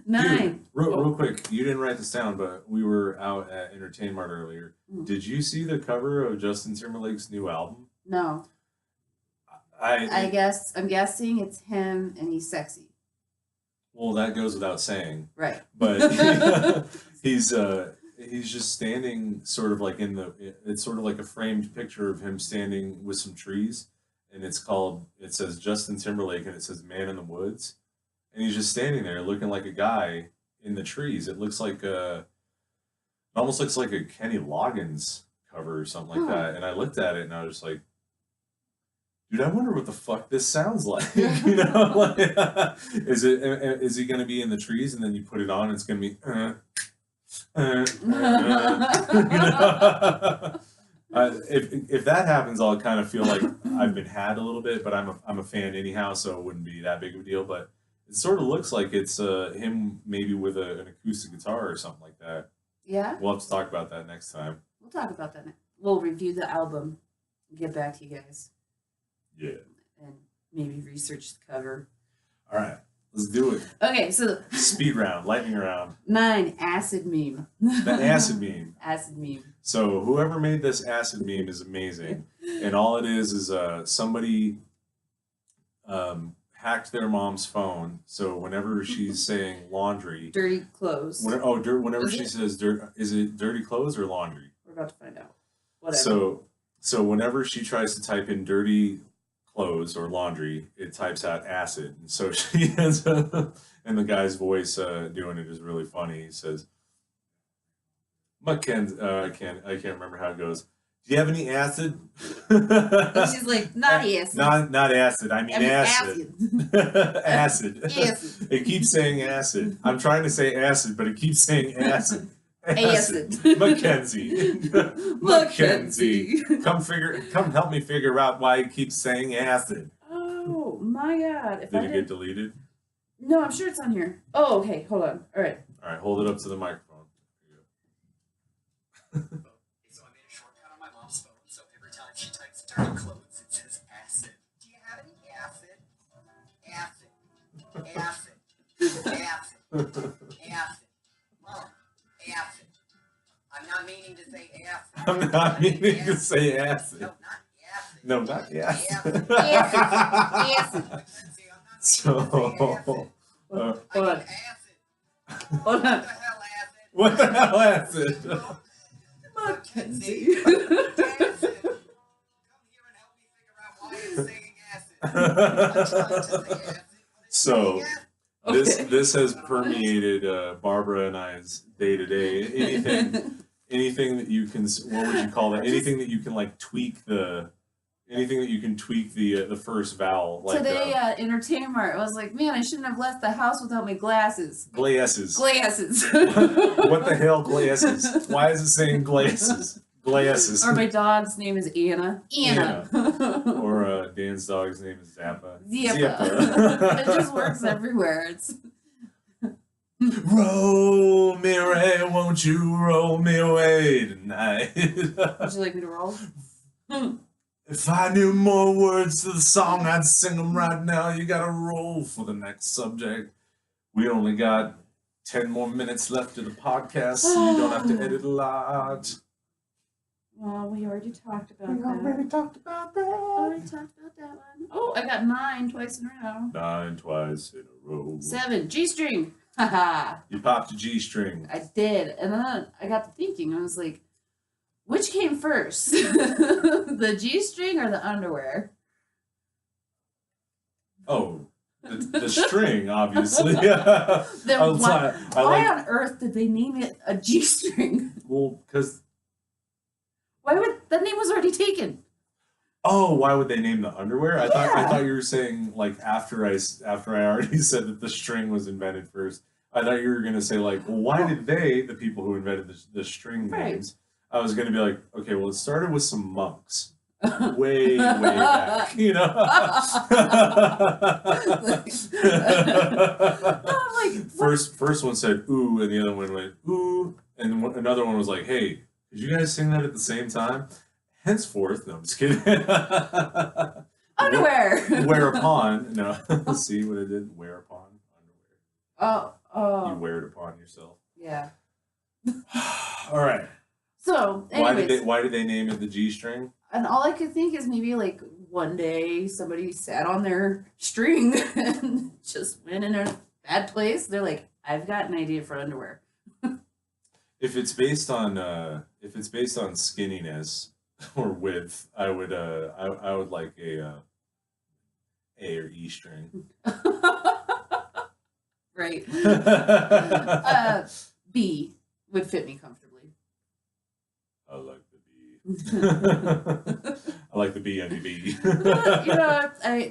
9. Dude, real quick, you didn't write this down, but we were out at Entertain Mart earlier. Did you see the cover of Justin Timberlake's new album? No. I'm guessing it's him and he's sexy. Well, that goes without saying. Right. But he's just standing sort of like it's sort of like a framed picture of him standing with some trees, and it says Justin Timberlake, and it says Man in the Woods, and he's just standing there looking like a guy in the trees. It looks like it almost looks like a Kenny Loggins cover or something like that. And I looked at it and I was just like, dude, I wonder what the fuck this sounds like. You know, like, is he going to be in the trees and then you put it on and it's going to be if that happens, I'll kind of feel like I've been had a little bit, but I'm a fan anyhow, so it wouldn't be that big of a deal. But it sort of looks like it's him maybe with an acoustic guitar or something like that. Yeah. We'll have to talk about that next time. We'll talk about that. We'll review the album and get back to you guys. Yeah. And maybe research the cover. All right. Let's do it. Okay, so speed round, lightning round. 9, acid meme. The acid meme. Acid meme. So whoever made this acid meme is amazing, and all it is somebody hacked their mom's phone. So whenever she's saying laundry, dirty clothes. Whenever she says dirt, is it dirty clothes or laundry? We're about to find out. Whatever. So whenever she tries to type in dirty clothes or laundry, it types out acid. And so she ends up, and the guy's voice doing it is really funny. He says, I can't remember how it goes. Do you have any acid? And she's like, not acid. Not acid. I mean acid. Acid. Acid. It keeps saying acid. I'm trying to say acid, but it keeps saying acid. Acid. Mackenzie. Mackenzie. Come help me figure out why it keeps saying acid. Oh my god. Did it get deleted? No, I'm sure it's on here. Oh, okay. Hold on. All right. All right, hold it up to the microphone. So I made a shortcut on my mom's phone, so every time she types dirty clothes, it says acid. Do you have any acid? Acid. Acid. Acid. Acid. Mom, acid. I'm not meaning to say acid. I'm not meaning to say acid. No, not acid. No, not acid. Acid. Acid. So, hold on. Acid. Hold on. What the hell, acid? What the hell, acid? Mackenzie. Acid. Come here and help me figure out why it's saying acid. I'm trying to say acid. So, Okay. this has permeated Barbara and I's day to day. Anything that you can, what would you call that? Anything that you can like tweak the first vowel. Like, today at Entertain Mart, I was like, man, I shouldn't have left the house without my glasses. Glasses. Glasses. What the hell, glasses? Why is it saying glasses? Glasses. Or my dog's name is Anna. Anna. Or Dan's dog's name is Zappa. Zappa. It just works everywhere. It's roll me away, won't you roll me away tonight? Would you like me to roll? If I knew more words to the song, I'd sing them right now. You gotta roll for the next subject. We only got 10 more minutes left of the podcast, so you don't have to edit a lot. Well, we already talked about We that. already talked about that. Already talked about that one. Oh, I got 9 twice in a row. 9 twice in a row. 7. G-string. Haha. You popped a G-string. I did. And then I got to thinking. I was like, which came first? The G-string or the underwear? Oh, the string, obviously. Why on earth did they name it a G-string? Well, because... Why would... That name was already taken. Oh, why would they name the underwear? I Yeah. thought you were saying like after I already said that the string was invented first. I thought you were gonna say like, well, why did the people who invented the string Right. names? I was gonna be like, okay, well, it started with some monks, way back, you know. Like, first one said ooh, and the other one went ooh, and another one was like, hey, did you guys sing that at the same time? Henceforth, no, I'm just kidding. underwear. Whereupon, no, see what I did? Whereupon, underwear. Oh. You wear it upon yourself. Yeah. All right. So, anyways, why did they name it the G string? and all I could think is maybe like one day somebody sat on their string and just went in a bad place. They're like, I've got an idea for underwear. If it's based on skinniness or width, I would like a or E string. Right. B would fit me comfortably. I like the B. I like the B on your B.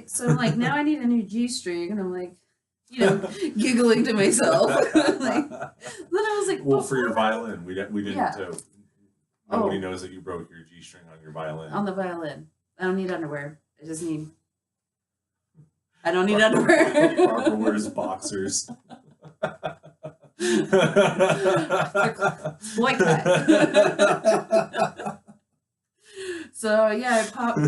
So I'm like, now I need a new G string, and I'm like, giggling to myself. Then I was like, well, for your violin, we didn't. Yeah. Nobody knows that you broke your G string on your violin. On the violin, I don't need underwear. I don't need underwear. Barbara wears boxers. Boycott. So yeah, I popped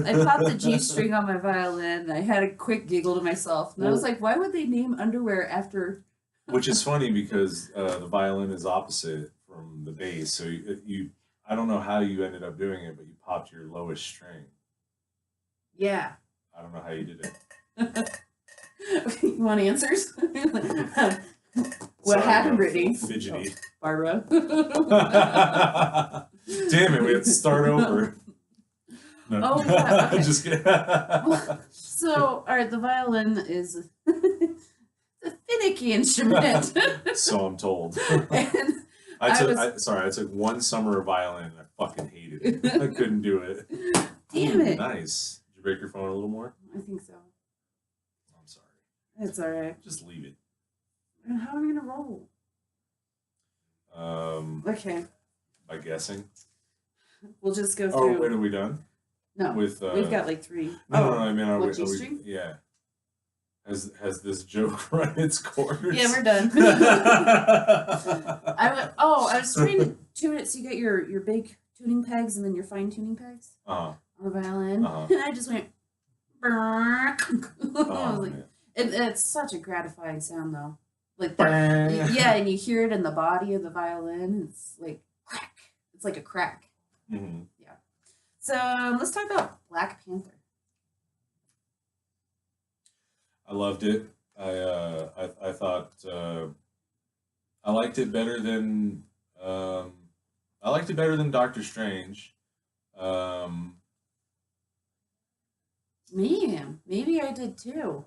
the G string on my violin. I had a quick giggle to myself, and I was like, "Why would they name underwear after?" Which is funny because the violin is opposite from the bass. So I don't know how you ended up doing it, but you popped your lowest string. Yeah. I don't know how you did it. You want answers? What happened, Brittany? Fidgety. Barbara. Damn it, we have to start over. No. Oh, yeah. Okay. Just kidding. So, all right, the violin is a finicky instrument. So I'm told. And I took one summer of violin and I fucking hated it. I couldn't do it. Damn it. Nice. Did you break your phone a little more? I think so. I'm sorry. It's all right. Just leave it. And how are we going to roll? Okay. By guessing. We'll just go Oh, through. wait, are we done? No. We've got like 3. No, I mean, what, G-string? Yeah. Has this joke run its course? Yeah, we're done. I was trying to tune it so you get your big tuning pegs and then your fine tuning pegs on the violin. And I just went. I was like, it's such a gratifying sound though. Like yeah, and you hear it in the body of the violin. It's like crack. It's like a crack. Mm-hmm. Yeah. So let's talk about Black Panther. I loved it. I thought I liked it better than Doctor Strange. Maybe I did too.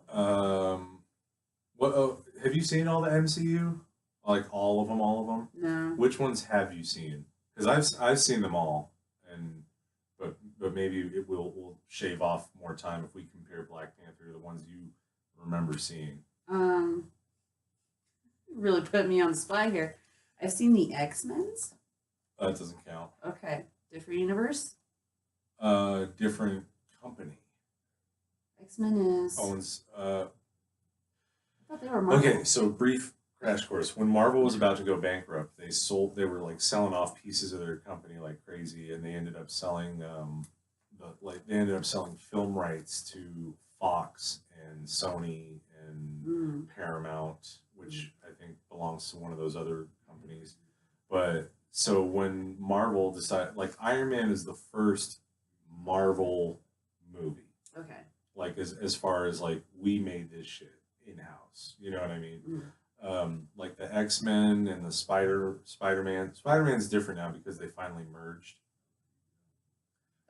What have you seen all the MCU? Like all of them? No. Which ones have you seen? Because I've seen them all, but maybe we'll shave off more time if we compare Black Panther to the ones you remember seeing. Really put me on the spot here. I've seen the X-Men's. That doesn't count. Okay, different universe. Different company. X-Men is. Owns. I thought they were Marvel. Okay, so brief crash course. When Marvel was about to go bankrupt, they were like selling off pieces of their company like crazy, and they ended up selling film rights to Fox and Sony and Paramount, which I think belongs to one of those other companies. But so when Marvel decided, like Iron Man is the first Marvel movie. Okay. Like as far as like we made this shit in house, you know what I mean? Like the X-Men and the Spider-Man. Spider-Man's different now because they finally merged.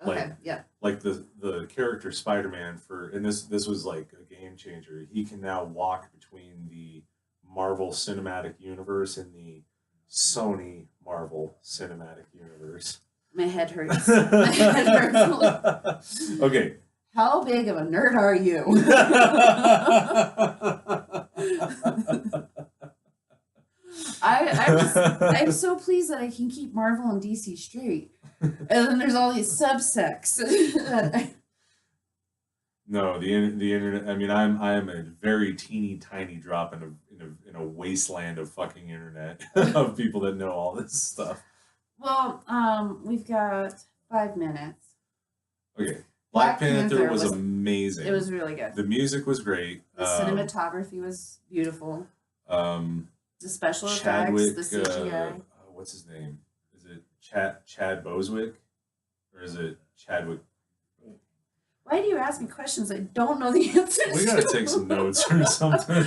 Okay. Like the character Spider-Man and this was like a game changer. He can now walk between the Marvel Cinematic Universe and the Sony Marvel Cinematic Universe. My head hurts. My head hurts. Okay. How big of a nerd are you? I'm so pleased that I can keep Marvel and DC straight. And then there's all these subsects. No, the internet. I mean, I am a very teeny tiny drop in a wasteland of fucking internet of people that know all this stuff. Well, we've got 5 minutes. Okay, Black Panther was amazing. It was really good. The music was great. The cinematography was beautiful. The special effects, the CGI. What's his name? Is it Chad Boswick, or is it Chadwick? Why do you ask me questions I don't know the answers? We gotta take some notes or something.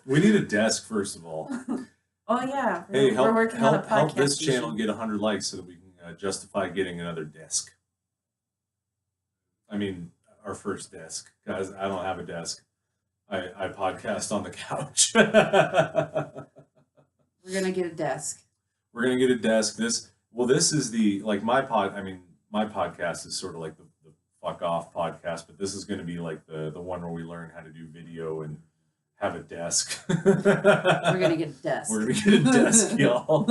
We need a desk first of all. Oh yeah. Hey, we're working on a podcast help this station. channel get 100 likes so that we can justify getting another desk. I mean, our first desk, guys. I don't have a desk. I podcast on the couch. We're gonna get a desk. We're gonna get a desk. This is the my podcast is sort of like the fuck off podcast, but this is gonna be like the one where we learn how to do video and have a desk. We're gonna get a desk. We're gonna get a desk, y'all.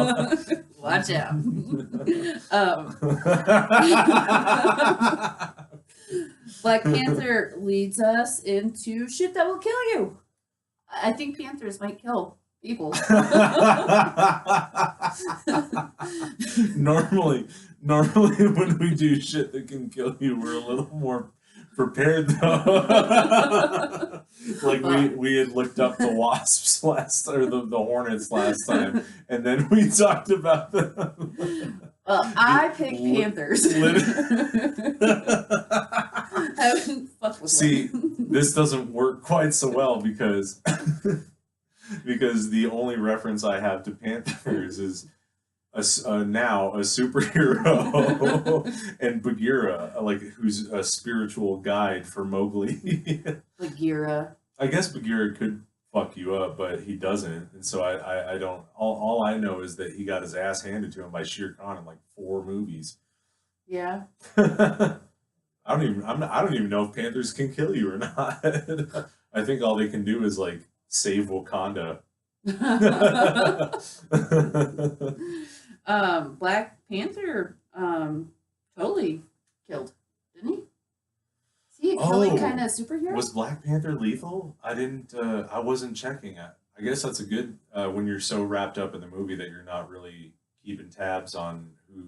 Watch out. Black Panther leads us into shit that will kill you. I think Panthers might kill people. Normally when we do shit that can kill you, we're a little more prepared though. Like we had looked up the wasps the hornets last time, and then we talked about them. I picked Panthers. See, this doesn't work quite so well because the only reference I have to Panthers is now a superhero and Bagheera, who's a spiritual guide for Mowgli. Bagheera. I guess Bagheera could fuck you up, but he doesn't, and so I don't. All I know is that he got his ass handed to him by Shere Khan in 4 movies. Yeah. I don't even know if Panthers can kill you or not. I think all they can do is save Wakanda. Black Panther totally killed, didn't he? Is he a killing kind of superhero? Was Black Panther lethal? I wasn't checking. I guess that's a good when you're so wrapped up in the movie that you're not really keeping tabs on who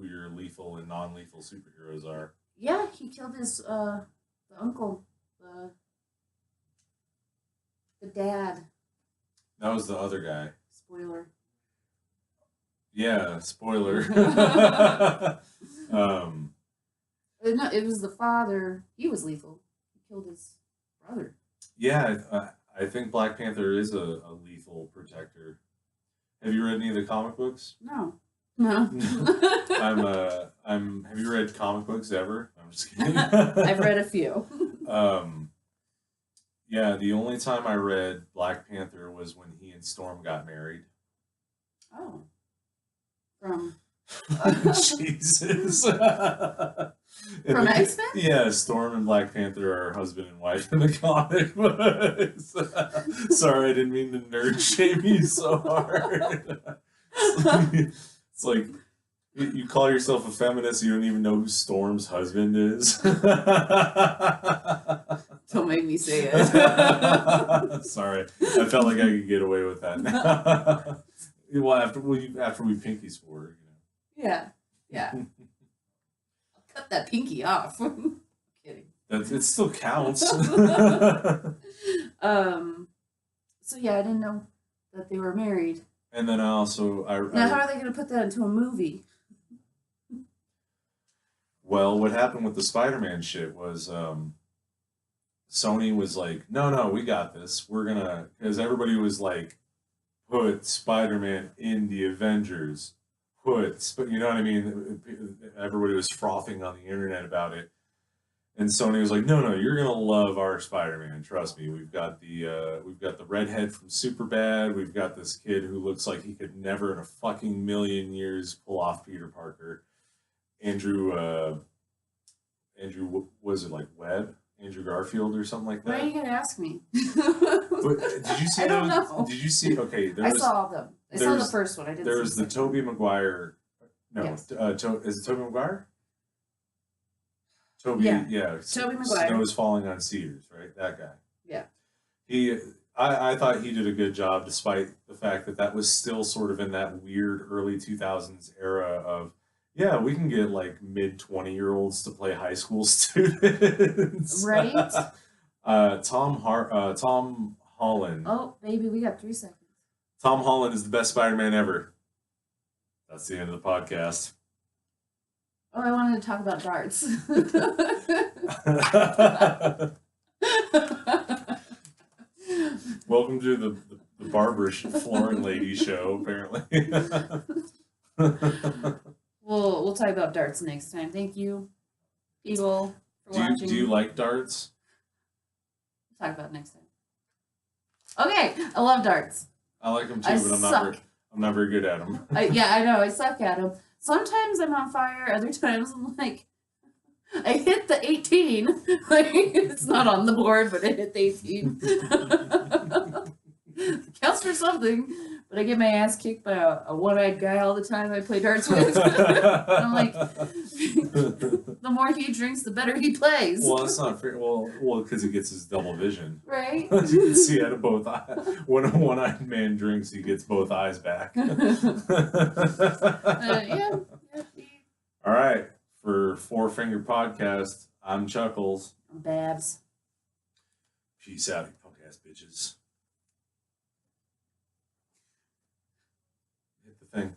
your lethal and non-lethal superheroes are. Yeah, he killed his the uncle, the dad. That was the other guy. Spoiler. Yeah, spoiler. No, it was the father. He was lethal. He killed his brother. Yeah, I think Black Panther is a lethal protector. Have you read any of the comic books? No. Have you read comic books ever? I'm just kidding. I've read a few. Yeah, the only time I read Black Panther was when he and Storm got married. Oh. From Jesus. From X-Men? Yeah, Storm and Black Panther are husband and wife in the comic books. Sorry, I didn't mean to nerd shame you so hard. It's like you call yourself a feminist, you don't even know who Storm's husband is. Don't make me say it. Sorry, I felt like I could get away with that now. Well, after we pinky swore, Yeah. I'll cut that pinky off. Kidding. It still counts. So yeah, I didn't know that they were married. And then now how are they going to put that into a movie? Well, what happened with the Spider-Man shit was Sony was like, no, we got this. We're gonna, because everybody was like, put Spider-Man in the Avengers. You know what I mean? Everybody was frothing on the internet about it. And Sony was like, no, you're gonna love our Spider-Man. Trust me. We've got the redhead from Superbad. We've got this kid who looks like he could never in a fucking million years pull off Peter Parker. Andrew, was it like Webb? Andrew Garfield or something like that? Why are you gonna ask me? But did you see I don't those? know. Did you see? Okay, I saw them. I saw the first one. I didn't. There's see the Tobey Maguire. No, Yes. is it Tobey Maguire? Toby, Yeah. Tobey Maguire. Snow's Falling on Cedars, right? That guy. Yeah. I thought he did a good job, despite the fact that that was still sort of in that weird early 2000s era of, yeah, we can get like mid 20-year-olds to play high school students. Right. Tom Holland. Oh, baby, we got 3 seconds. Tom Holland is the best Spider-Man ever. That's the end of the podcast. Oh, I wanted to talk about darts. Welcome to the barber flooring lady show, apparently. We'll talk about darts next time. Thank you, people, for watching. Do you like darts? We'll talk about it next time. Okay, I love darts. I like them too, but I'm not very good at them. I know. I suck at them. Sometimes I'm on fire. Other times I'm like, I hit the 18. Like, it's not on the board, but I hit the 18. Counts for something. But I get my ass kicked by a one-eyed guy all the time I play darts with. I'm like, the more he drinks, the better he plays. Well, that's not fair. Well, because he gets his double vision. Right? As you can see out of both eyes. When a one-eyed man drinks, he gets both eyes back. Yeah. All right. For Four Finger Podcast, I'm Chuckles. I'm Babs. Peace out, you punk ass bitches. Hit the thing.